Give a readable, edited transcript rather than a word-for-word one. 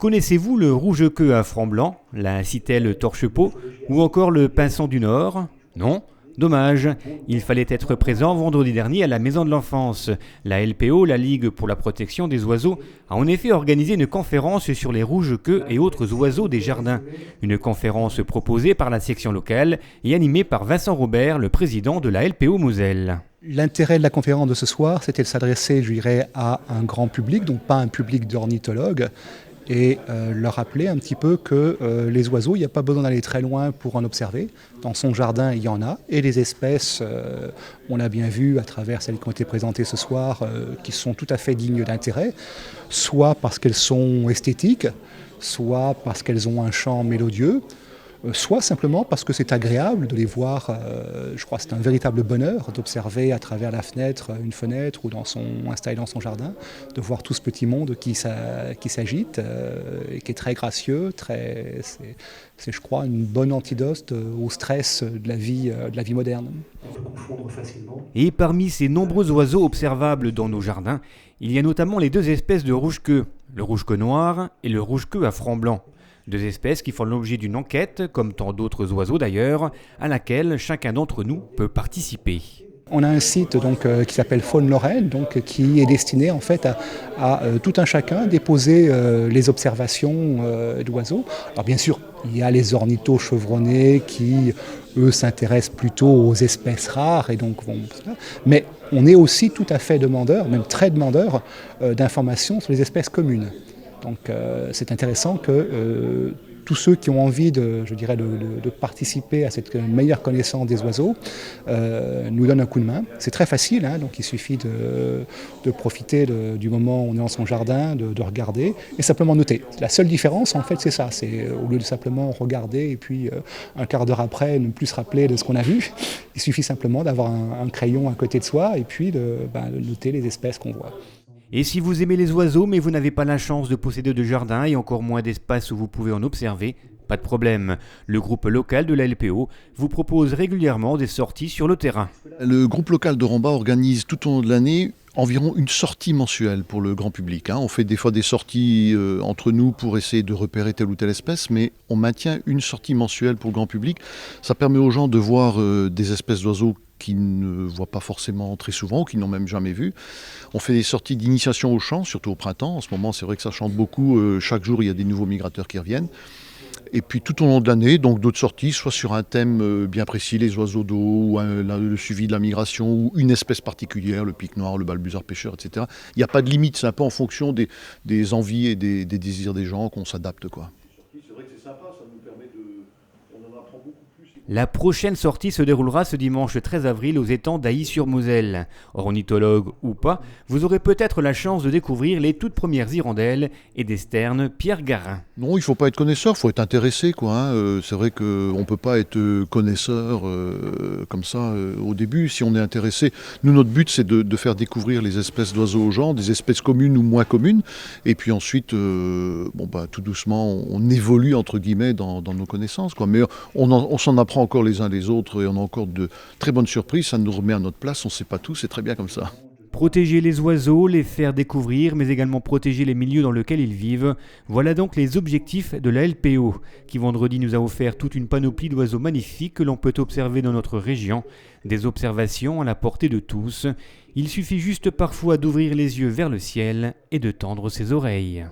Connaissez-vous le rouge-queue à franc blanc, la citelle torche-peau ou encore le pinson du Nord? Non? Dommage, il fallait être présent vendredi dernier à la Maison de l'Enfance. La LPO, la Ligue pour la protection des oiseaux, a en effet organisé une conférence sur les rouges-queues et autres oiseaux des jardins. Une conférence proposée par la section locale et animée par Vincent Robert, le président de la LPO Moselle. L'intérêt de la conférence de ce soir, c'était de s'adresser, je dirais, à un grand public, donc pas un public d'ornithologues, et leur rappeler un petit peu que les oiseaux, il n'y a pas besoin d'aller très loin pour en observer. Dans son jardin, il y en a, et les espèces, on l'a bien vu à travers celles qui ont été présentées ce soir, qui sont tout à fait dignes d'intérêt, soit parce qu'elles sont esthétiques, soit parce qu'elles ont un chant mélodieux, soit simplement parce que c'est agréable de les voir. Je crois que c'est un véritable bonheur d'observer à travers la fenêtre, une fenêtre ou installé dans son jardin, de voir tout ce petit monde qui s'agite et qui est très gracieux. C'est, je crois, une bonne antidote au stress de la vie moderne. Et parmi ces nombreux oiseaux observables dans nos jardins, il y a notamment les deux espèces de rouge-queue, le rouge-queue noir et le rouge-queue à franc blanc. Deux espèces qui font l'objet d'une enquête, comme tant d'autres oiseaux d'ailleurs, à laquelle chacun d'entre nous peut participer. On a un site qui s'appelle Faune Lorraine, qui est destiné en fait à tout un chacun déposer les observations d'oiseaux. Alors bien sûr, il y a les ornithos chevronnés qui, eux, s'intéressent plutôt aux espèces rares et donc mais on est aussi tout à fait demandeur, même très demandeur, d'informations sur les espèces communes. Donc c'est intéressant que tous ceux qui ont envie de participer à cette meilleure connaissance des oiseaux nous donnent un coup de main. C'est très facile, donc il suffit de profiter du moment où on est dans son jardin, de regarder et simplement noter. La seule différence, en fait, c'est ça. C'est au lieu de simplement regarder et puis un quart d'heure après ne plus se rappeler de ce qu'on a vu, il suffit simplement d'avoir un crayon à côté de soi et puis de noter les espèces qu'on voit. Et si vous aimez les oiseaux mais vous n'avez pas la chance de posséder de jardin et encore moins d'espace où vous pouvez en observer, pas de problème. Le groupe local de la LPO vous propose régulièrement des sorties sur le terrain. Le groupe local de Rambach organise tout au long de l'année environ une sortie mensuelle pour le grand public. On fait des fois des sorties entre nous pour essayer de repérer telle ou telle espèce, mais on maintient une sortie mensuelle pour le grand public. Ça permet aux gens de voir des espèces d'oiseaux qu'ils ne voient pas forcément très souvent, ou qu'ils n'ont même jamais vu. On fait des sorties d'initiation au chant, surtout au printemps. En ce moment, c'est vrai que ça chante beaucoup. Chaque jour, il y a des nouveaux migrateurs qui reviennent. Et puis tout au long de l'année, donc d'autres sorties, soit sur un thème bien précis, les oiseaux d'eau, ou le suivi de la migration, ou une espèce particulière, le pic noir, le balbuzard pêcheur, etc. Il n'y a pas de limite, c'est un peu en fonction des envies et des désirs des gens qu'on s'adapte, quoi. C'est vrai que c'est sympa, ça nous permet on en apprend beaucoup plus. La prochaine sortie se déroulera ce dimanche 13 avril aux étangs d'Ailly-sur-Moselle. Ornithologue ou pas, vous aurez peut-être la chance de découvrir les toutes premières hirondelles et des sternes Pierre Garin. Non, il ne faut pas être connaisseur, il faut être intéressé, quoi. C'est vrai qu'on ne peut pas être connaisseur comme ça au début. Si on est intéressé, nous, notre but, c'est de faire découvrir les espèces d'oiseaux aux gens, des espèces communes ou moins communes. Et puis ensuite, tout doucement, on évolue, entre guillemets, dans nos connaissances, quoi. Mais on s'en apprend encore les uns les autres et on a encore de très bonnes surprises. Ça nous remet à notre place, on ne sait pas tout, c'est très bien comme ça. Protéger les oiseaux, les faire découvrir, mais également protéger les milieux dans lesquels ils vivent. Voilà donc les objectifs de la LPO, qui vendredi nous a offert toute une panoplie d'oiseaux magnifiques que l'on peut observer dans notre région. Des observations à la portée de tous. Il suffit juste parfois d'ouvrir les yeux vers le ciel et de tendre ses oreilles.